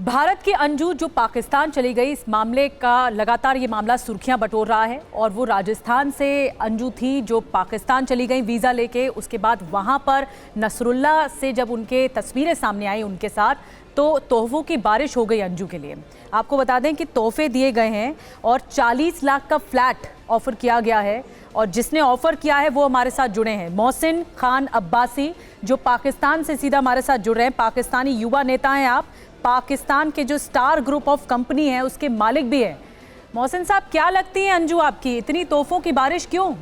भारत की अंजू जो पाकिस्तान चली गई, इस मामले का लगातार ये मामला सुर्खियां बटोर रहा है। और वो राजस्थान से अंजू थी जो पाकिस्तान चली गई वीज़ा लेके। उसके बाद वहां पर नसरुल्ला से जब उनके तस्वीरें सामने आई उनके साथ, तो तोहफों की बारिश हो गई अंजू के लिए। आपको बता दें कि तोहफे दिए गए हैं और 40 लाख का फ्लैट ऑफर किया गया है। और जिसने ऑफर किया है वो हमारे साथ जुड़े हैं, मोहसिन खान अब्बासी, जो पाकिस्तान से सीधा हमारे साथ जुड़ रहे हैं। पाकिस्तानी युवा नेता हैं आप, पाकिस्तान के जो स्टार ग्रुप ऑफ कंपनी है उसके मालिक भी हैं। मोहसिन साहब, क्या लगती है अंजू आपकी, इतनी तोहफों की बारिश क्यों?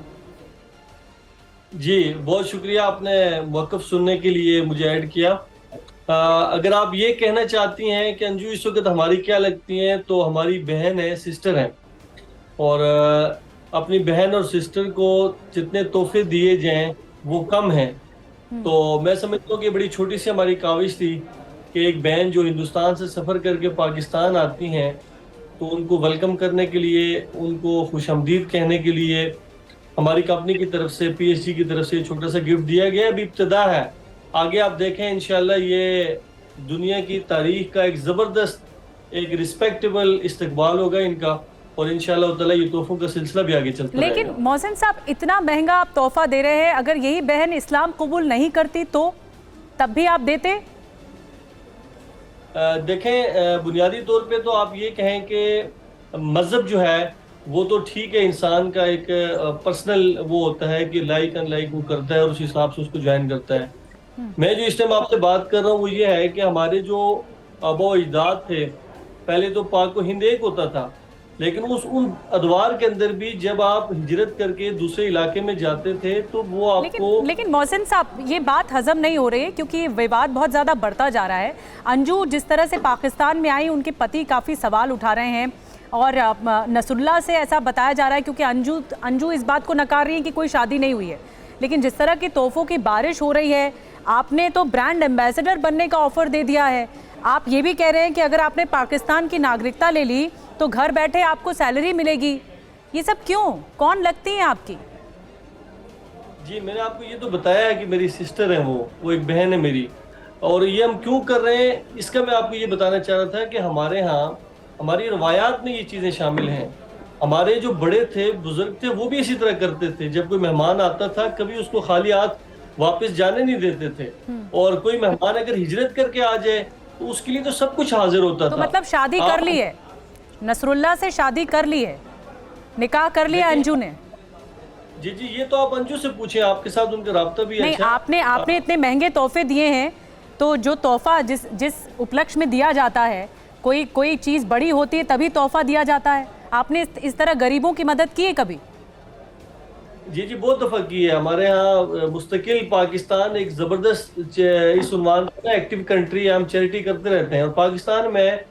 जी बहुत शुक्रिया, आपने मौक़िफ़ सुनने के लिए मुझे ऐड किया। अगर आप ये कहना चाहती हैं कि अंजू इस वक्त हमारी क्या लगती हैं, तो हमारी बहन है, सिस्टर है। और अपनी बहन और सिस्टर को जितने तोहफे दिए जाएं वो कम हैं। तो मैं समझता हूँ कि बड़ी छोटी सी हमारी काविश थी कि एक बहन जो हिंदुस्तान से सफ़र करके पाकिस्तान आती हैं तो उनको वेलकम करने के लिए, उनको खुशामदीद कहने के लिए हमारी कंपनी की तरफ से, पीएसजी की तरफ से छोटा सा गिफ्ट दिया गया। अभी इब्तिदा है, आगे आप देखें इंशाल्लाह ये दुनिया की तारीख का एक ज़बरदस्त, एक रिस्पेक्टेबल इस्तकबाल होगा इनका। और इंशाल्लाह ताला ये तोहफों का सिलसिला भी आगे चलता रहेगा। लेकिन मोहसिन साहब, इतना महंगा आप तोहफा दे रहे हैं, अगर यही बहन इस्लाम कबूल नहीं करती तो तब भी आप देते? देखें, बुनियादी तौर पे तो आप ये कहें कि मज़हब जो है वो तो ठीक है, इंसान का एक पर्सनल वो होता है कि लाइक अनलाइक वो करता है और उस हिसाब से उसको ज्वाइन करता है। मैं जो इस टाइम आपसे बात कर रहा हूँ वो ये है कि हमारे जो आबा अजदाद थे, पहले तो पाक व हिंद एक होता था, लेकिन उन अदवार के अंदर भी जब आप हिजरत करके दूसरे इलाके में जाते थे तो वो आपको लेकिन मोहसिन साहब, ये बात हजम नहीं हो रही है क्योंकि विवाद बहुत ज़्यादा बढ़ता जा रहा है। अंजू जिस तरह से पाकिस्तान में आई, उनके पति काफ़ी सवाल उठा रहे हैं और नसरुल्ला से ऐसा बताया जा रहा है, क्योंकि अंजू इस बात को नकार रही है कि कोई शादी नहीं हुई है। लेकिन जिस तरह की तोहफों की बारिश हो रही है, आपने तो ब्रांड एम्बेसडर बनने का ऑफर दे दिया है। आप ये भी कह रहे हैं कि अगर आपने पाकिस्तान की नागरिकता ले ली तो घर बैठे आपको सैलरी मिलेगी। ये सब क्यों? कौन लगती है आपकी? जी मैंने आपको ये तो बताया है कि मेरी सिस्टर है, वो एक बहन है मेरी। और ये हम क्यों कर रहे हैं इसका मैं आपको ये बताना चाह रहा था कि हमारे यहाँ हमारी रवायात में ये चीज़ें शामिल हैं। हमारे जो बड़े थे, बुजुर्ग थे, वो भी इसी तरह करते थे। जब कोई मेहमान आता था कभी उसको खाली हाथ वापस जाने नहीं देते थे। और कोई मेहमान अगर हिजरत करके आ जाए तो उसके लिए तो सब कुछ हाजिर होता तो था। मतलब शादी कर ली है, नसरुल्ला से शादी कर ली है, निकाह कर लिया अंजू ने? जी जी, ये तो आप अंजू से पूछें, आपके साथ उनका राब्ता भी नहीं, अच्छा। आपने इतने महंगे तोहफे दिए हैं, तो जो तोहफा जिस उपलक्ष्य में दिया जाता है, कोई चीज़ बड़ी होती है तभी तोहफा दिया जाता है। आपने इस तरह गरीबों की मदद की है कभी? जी जी, बहुत दफ़ा की है। हमारे यहाँ मुस्तकिल पाकिस्तान एक ज़बरदस्त इस उन्वान पर एक्टिव कंट्री है, हम चैरिटी करते रहते हैं। और पाकिस्तान में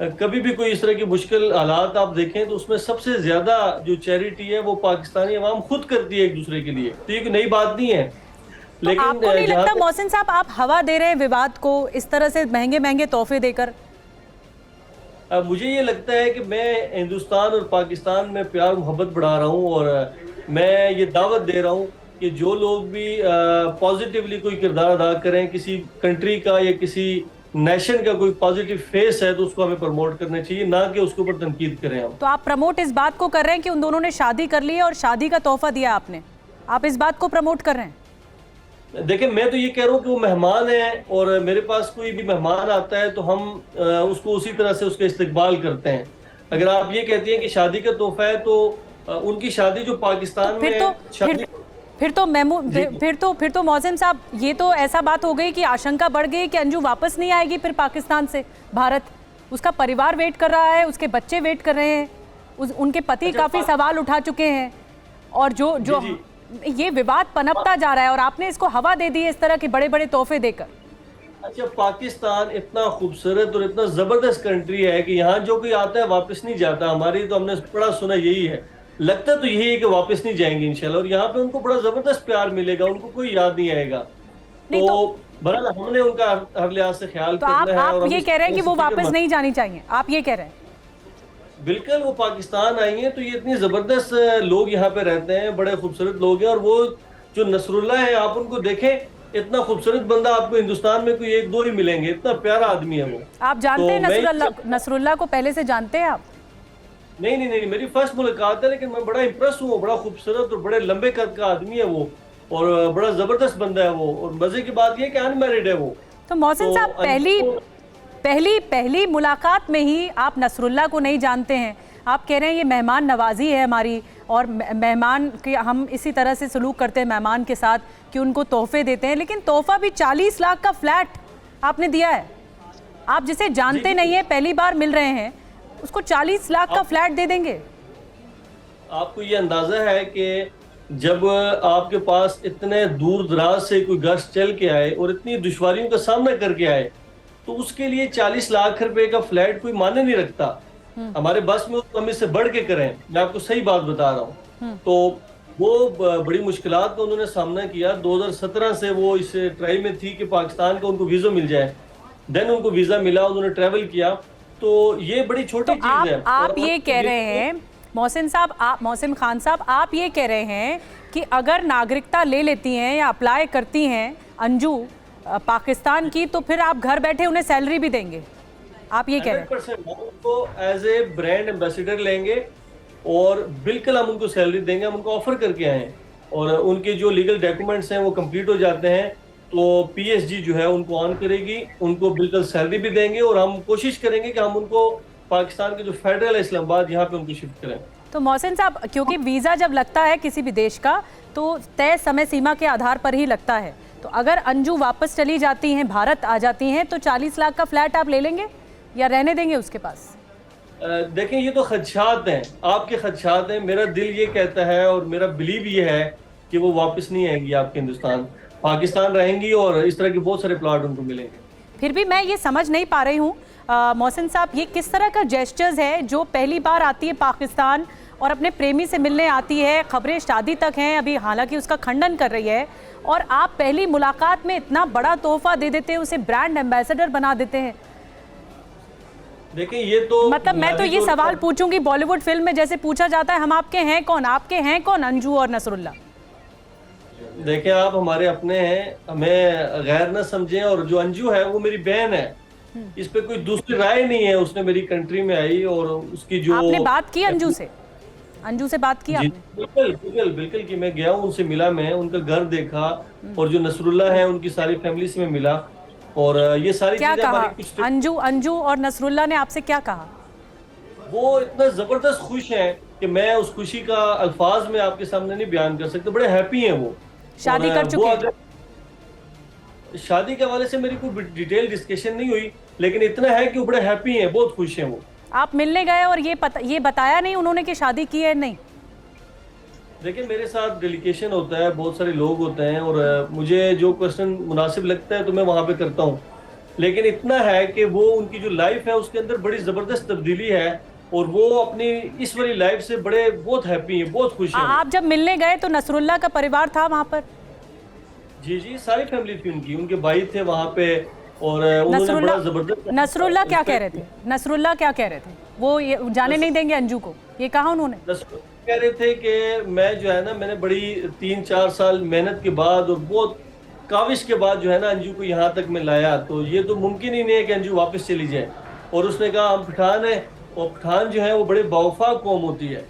कभी भी कोई इस तरह की मुश्किल हालात आप देखें तो उसमें सबसे ज़्यादा जो चैरिटी है वो पाकिस्तानी अवाम खुद करती है एक दूसरे के लिए। तो ये नई बात नहीं है। तो लेकिन आपको नहीं लगता मोहसिन साहब, आप हवा दे रहे हैं विवाद को इस तरह से महंगे महंगे तोहफे देकर? मुझे ये लगता है कि मैं हिंदुस्तान और पाकिस्तान में प्यार मोहब्बत बढ़ा रहा हूँ। और मैं ये दावत दे रहा हूँ कि जो लोग भी पॉजिटिवली कोई किरदार अदा करें किसी कंट्री का या किसी नेशन का, कोई पॉजिटिव फेस है तो उसको हमें प्रमोट करना चाहिए, ना कि उसके ऊपर तनकीद करें हम। तो आप प्रमोट इस बात को कर रहे हैं कि उन दोनों ने शादी कर ली है और शादी का तोहफा दिया आपने, आप इस बात को प्रमोट कर रहे हैं? देखिए, मैं तो ये कह रहा हूँ कि वो मेहमान है और मेरे पास कोई भी मेहमान आता है तो हम उसको उसी तरह से उसका इस्तकबाल करते हैं। अगर आप ये कहती हैं कि शादी का तोहफा है तो उनकी शादी जो पाकिस्तान में फिर तो मोहसिन साहब, ये तो ऐसा बात हो गई कि आशंका बढ़ गई कि अंजू वापस नहीं आएगी फिर पाकिस्तान से भारत। उसका परिवार वेट कर रहा है, उसके बच्चे वेट कर रहे हैं, उनके पति काफी सवाल उठा चुके हैं। और जो ये विवाद पनपता जा रहा है और आपने इसको हवा दे दी है इस तरह के बड़े बड़े तोहफे देकर। अच्छा, पाकिस्तान इतना खूबसूरत और इतना जबरदस्त कंट्री है कि यहाँ जो कोई आता है वापस नहीं जाता। हमारी तो हमने बड़ा सुना यही है, लगता तो यही है कि वापस नहीं जाएंगे इंशाल्लाह। और यहाँ पे उनको बड़ा जबरदस्त प्यार मिलेगा, उनको कोई याद नहीं आएगा। तो बहरहाल हमने उनका हर लिहाज से ख्याल करना है। आप ये कह रहे हैं कि वो वापस नहीं जानी चाहिए, आप ये कह रहे हैं? बिल्कुल, वो पाकिस्तान आई हैं तो ये इतनी ज़बरदस्त लोग यहाँ पे रहते हैं, बड़े खूबसूरत लोग हैं। और वो जो नसरुल्ला है, आप उनको देखें, इतना खूबसूरत बंदा आपको हिंदुस्तान में कोई एक दो ही मिलेंगे, इतना प्यारा आदमी है वो। आप जानते हैं तो नसरुल्लाह को पहले से जानते हैं आप? नहीं नहीं नहीं, मेरी फर्स्ट मुलाकात है, लेकिन मैं बड़ा इंप्रेस हूँ। बड़ा खूबसूरत और बड़े लंबे कद का आदमी है वो, और बड़ा जबरदस्त बंदा है वो। और मजे की बात ये कि अनमैरिड है वो। तो मोहसिन साहब, पहली मुलाकात में ही आप नसरुल्लाह को नहीं जानते हैं? आप कह रहे हैं ये मेहमान नवाजी है हमारी, और मेहमान के हम इसी तरह से सलूक करते हैं मेहमान के साथ कि उनको तोहफे देते हैं, लेकिन तोहफा भी 40 लाख का फ्लैट आपने दिया है। आप जिसे जानते नहीं है, पहली बार मिल रहे हैं, उसको 40 लाख का फ्लैट दे देंगे? आपको ये अंदाजा है कि जब आपके पास इतने दूर दराज से कोई गेस्ट चल के आए और इतनी दुश्वारियों का सामना करके आए, तो उसके लिए 40 लाख रुपए का फ्लैट कोई माने नहीं रखता। हमारे बस में हम इससे बढ़ के करें, मैं आपको सही बात बता रहा हूँ। तो वो बड़ी मुश्किलात का उन्होंने सामना किया। 2017 से वो इस ट्राई में थी कि पाकिस्तान का उनको वीजा मिल जाए। देन उनको वीजा मिला, उन्होंने ट्रैवल किया। तो ये बड़ी छोटी चीज है। आप ये कह रहे हैं मोहसिन खान साहब, आप ये कह रहे हैं कि अगर नागरिकता ले लेती हैं या अप्लाई करती हैं अंजू पाकिस्तान की, तो फिर आप घर बैठे उन्हें सैलरी भी देंगे? आप ये कह रहे हैं? 100% हम उनको एज ए ब्रांड एम्बेसडर लेंगे और बिल्कुल हम उनको सैलरी देंगे। हम उनको ऑफर करके आए हैं और उनके जो लीगल डॉक्यूमेंट्स हैं वो कंप्लीट हो जाते हैं, तो पीएसजी जो है उनको ऑन करेगी, उनको बिल्कुल सैलरी भी देंगे। और हम कोशिश करेंगे कि हम उनको पाकिस्तान के जो फेडरल है इस्लामाबाद, यहाँ पे उनको शिफ्ट करें। तो मोहसिन साहब, क्योंकि वीज़ा जब लगता है किसी भी देश का तो तय समय सीमा के आधार पर ही लगता है, तो अगर अंजू वापस चली जाती हैं, भारत आ जाती हैं, तो 40 लाख का फ्लैट आप ले लेंगे या रहने देंगे उसके पास? देखें, ये तो खदशात हैं, आपके खदशात हैं। मेरा दिल ये कहता है और मेरा बिलीव ये है कि वो वापस नहीं आएंगी आपके हिंदुस्तान, पाकिस्तान रहेंगी और इस तरह के बहुत सारे प्लॉट उनको मिलेंगे। फिर भी मैं ये समझ नहीं पा रही हूँ मोहसिन साहब, ये किस तरह का जेस्चर्स है जो पहली बार आती है पाकिस्तान और अपने प्रेमी से मिलने आती है, खबरें शादी तक हैं अभी, हालांकि उसका खंडन कर रही है, और आप पहली मुलाकात में इतना बड़ा तोहफा दे देते हैं, उसे ब्रांड एम्बेसडर बना देते हैं। देखिए, ये तो मतलब मैं तो ये सवाल पूछूंगी, बॉलीवुड फिल्म में जैसे पूछा जाता है हम आपके हैं कौन, आपके हैं कौन अंजू और नसरुल्लाह? देखें, आप हमारे अपने हैं, हमें गैर न समझें। और जो अंजू है वो मेरी बहन है, इस पे कोई दूसरी राय नहीं है। उसने मेरी कंट्री में आई और उसकी जो आपने बात की अंजू से? अंजू से बात की आपने? बिल्कुल बिल्कुल बिल्कुल कि मैं गया हूँ, उनसे मिला, मैं उनका घर देखा, और जो नसरुल्लाह है उनकी सारी फैमिली से मैं मिला, और ये सारी क्या चीजें कहा कुछ अंजू और नसरुल्लाह ने आपसे क्या कहा? वो इतना जबरदस्त खुश हैं कि मैं उस खुशी का अल्फाज में आपके सामने नहीं बयान कर सकता। बड़े हैप्पी हैं वो। शादी कर चुके हैं? शादी के हवाले से मेरी कोई डिटेल डिस्कशन नहीं हुई, लेकिन इतना है कि वो बड़े हैप्पी हैं, बहुत खुश हैं वो। आप मिलने गए और ये बताया नहीं उन्होंने कि शादी की है? नहीं। देखिए, मेरे साथ डेलीगेशन होता है, बहुत सारे लोग होते हैं, और मुझे जो क्वेश्चन मुनासिब लगता है तो मैं वहां पे करता हूँ। लेकिन इतना है कि वो उनकी जो लाइफ है उसके अंदर बड़ी जबरदस्त तब्दीली है, और वो अपनी इस वाली लाइफ से बहुत हैप्पी हैं, बहुत खुश हैं। आप जब मिलने गए तो नसरुल्लाह का परिवार था वहां पर? जी जी, सारी फैमिली थी उनकी, उनके भाई थे वहाँ पे, और उन्होंने बड़ा जबरदस्त। नसरुल्लाह क्या कह रहे थे? नसरुल्लाह क्या कह रहे थे? वो ये जाने नहीं देंगे अंजू को, ये कहा उन्होंने? कह रहे थे कि मैं जो है ना, मैंने बड़ी 3-4 साल मेहनत के बाद और बहुत काविश के बाद जो है ना अंजू को यहाँ तक मैं लाया, तो ये तो मुमकिन ही नहीं है कि अंजू वापस चली जाए। और उसने कहा हम पठान है, और पठान जो है वो बड़े बावफा कौम होती है,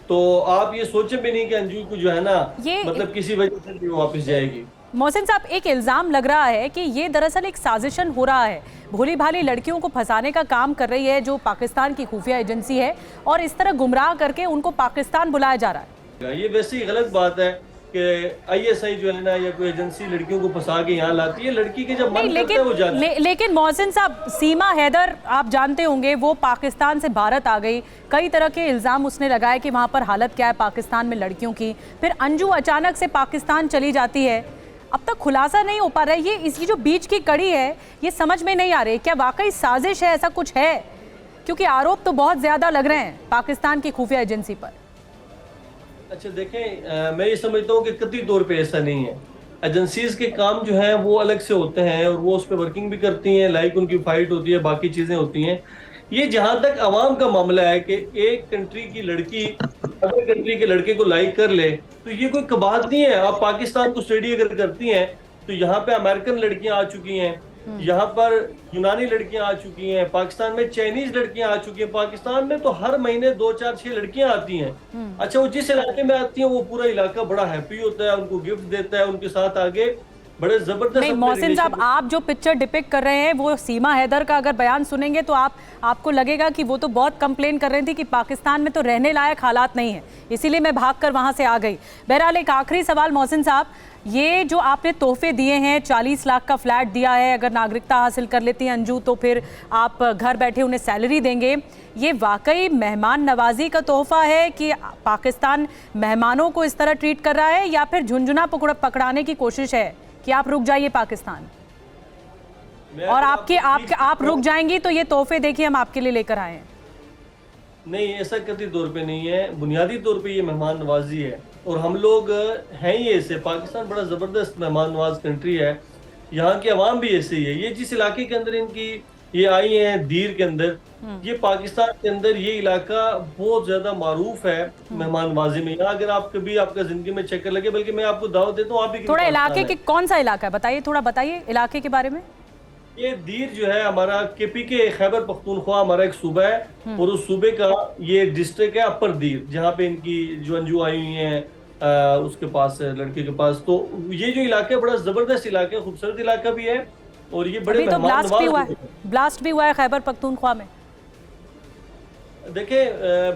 तो आप ये सोचे भी नहीं कि अंजू को जो है ना मतलब किसी वजह से भी वापस जाएगी। मोहसिन साहब, एक इल्ज़ाम लग रहा है कि ये दरअसल एक साजिशन हो रहा है, भोली भाली लड़कियों को फंसाने का काम कर रही है जो पाकिस्तान की खुफिया एजेंसी है, और इस तरह गुमराह करके उनको पाकिस्तान बुलाया जा रहा है। ये वैसे ही गलत बात है कि आईएसआई जो है ना या कोई एजेंसी लड़कियों को फंसा के यहाँ लाती है। लड़की के जब मन करता है वो जाती है। लेकिन मोहसिन साहब, सीमा हैदर आप जानते होंगे, वो पाकिस्तान से भारत आ गई, कई तरह के इल्ज़ाम उसने लगाए कि वहाँ पर हालत क्या है पाकिस्तान में लड़कियों की। फिर अंजू अचानक से पाकिस्तान चली जाती है, अब तक खुलासा नहीं हो पा रहा है। ये इसकी जो बीच की कड़ी है ये समझ में नहीं आ रही, क्या वाकई साजिश है, ऐसा कुछ है? क्योंकि आरोप तो बहुत ज्यादा लग रहे हैं पाकिस्तान की खुफिया एजेंसी पर। अच्छा देखें, मैं ये समझता हूँ कि कतई तौर पे ऐसा नहीं है। एजेंसीज के काम जो है वो अलग से होते हैं और वो उस पर वर्किंग भी करती हैं, लाइक उनकी फाइट होती है, बाकी चीजें होती हैं। ये जहां तक अवाम का मामला है कि एक कंट्री की लड़की अदर कंट्री के लड़के को लाइक कर ले, तो ये कोई कबात नहीं है। आप पाकिस्तान को स्टडी अगर करती हैं तो यहाँ पे अमेरिकन लड़कियां आ चुकी हैं, यहाँ पर यूनानी लड़कियां आ चुकी हैं, पाकिस्तान में चाइनीज लड़कियां आ चुकी हैं। पाकिस्तान में तो हर महीने 2 4 6 लड़कियां आती हैं। अच्छा, वो जिस इलाके में आती हैं वो पूरा इलाका बड़ा हैप्पी होता है, उनको गिफ्ट देता है, उनके साथ आगे बड़े जबरदस्त। नहीं मोहसिन साहब, आप जो पिक्चर डिपिक्ट कर रहे हैं वो सीमा हैदर का अगर बयान सुनेंगे तो आपको लगेगा कि वो तो बहुत कंप्लेन कर रही थी कि पाकिस्तान में तो रहने लायक हालात नहीं है, इसीलिए मैं भागकर वहां से आ गई। बहरहाल एक आखिरी सवाल मोहसिन साहब, ये जो आपने तोहफे दिए हैं, 40 लाख का फ्लैट दिया है, अगर नागरिकता हासिल कर लेती हैं अंजू तो फिर आप घर बैठे उन्हें सैलरी देंगे, ये वाकई मेहमान नवाजी का तोहफा है कि पाकिस्तान मेहमानों को इस तरह ट्रीट कर रहा है, या फिर झुंझुना पकड़ाने की कोशिश है कि आप रुक जाइए पाकिस्तान, और आप रुक जाएंगी तो ये तोहफे देखिए हम आपके लिए लेकर आए हैं? नहीं, ऐसा कतई तौर पे नहीं है। बुनियादी तौर पे ये मेहमान नवाजी है, और हम लोग हैं ही ऐसे। पाकिस्तान बड़ा जबरदस्त मेहमान नवाज कंट्री है, यहाँ की आवाम भी ऐसे ही है। ये जिस इलाके के अंदर इनकी ये आई हैं, दीर के अंदर, ये पाकिस्तान के अंदर ये इलाका बहुत ज्यादा मारूफ है मेहमान नवाजी में। यहाँ अगर आप कभी आपका जिंदगी में चक्कर लगे, बल्कि मैं आपको दावत देता हूँ, आप भी थोड़ा इलाके के, कौन सा इलाका है बताइए, थोड़ा बताइए इलाके के बारे में। ये दीर जो है हमारा KPK खैबर पख्तूनख्वा हमारा एक सूबा है, और उस सूबे का ये डिस्ट्रिक्ट है अपर दीर, जहाँ पे इनकी जो अंजू आई हुई हैं उसके पास, लड़के के पास। तो ये जो इलाका है बड़ा जबरदस्त इलाका है, खूबसूरत इलाका भी है, और ये बड़े तो ब्लास्ट भी हुआ है खैबर पख्तूनख्वा में। देखिए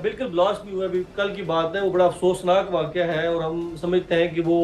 बिल्कुल ब्लास्ट भी हुआ है, अभी कल की बात है, वो बड़ा अफसोसनाक वाकया है, और हम समझते हैं कि वो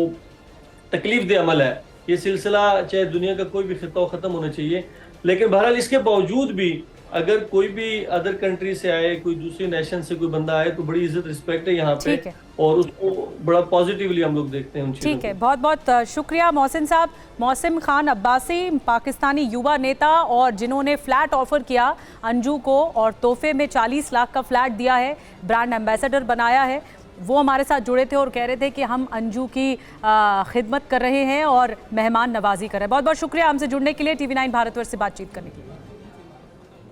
तकलीफ दे अमल है। ये सिलसिला चाहे दुनिया का कोई भी खिता हो, ख़त्म होना चाहिए। लेकिन बहरहाल इसके बावजूद भी अगर कोई भी अदर कंट्री से आए, कोई दूसरी नेशन से कोई बंदा आए, तो बड़ी इज्जत रिस्पेक्ट है यहाँ पे, और उसको बड़ा पॉजिटिवली हम लोग देखते हैं उन चीज़ों को। ठीक है, बहुत बहुत शुक्रिया मोहसिन साहब। मोहसिन खान अब्बासी, पाकिस्तानी युवा नेता, और जिन्होंने फ्लैट ऑफर किया अंजू को और तोहफे में 40 लाख का फ्लैट दिया है, ब्रांड एम्बेसडर बनाया है, वो हमारे साथ जुड़े थे और कह रहे थे कि हम अंजू की खिदमत कर रहे हैं और मेहमान नवाजी कर रहे हैं। बहुत बहुत शुक्रिया हमसे जुड़ने के लिए, TV9 भारतवर्ष से बातचीत करने के लिए।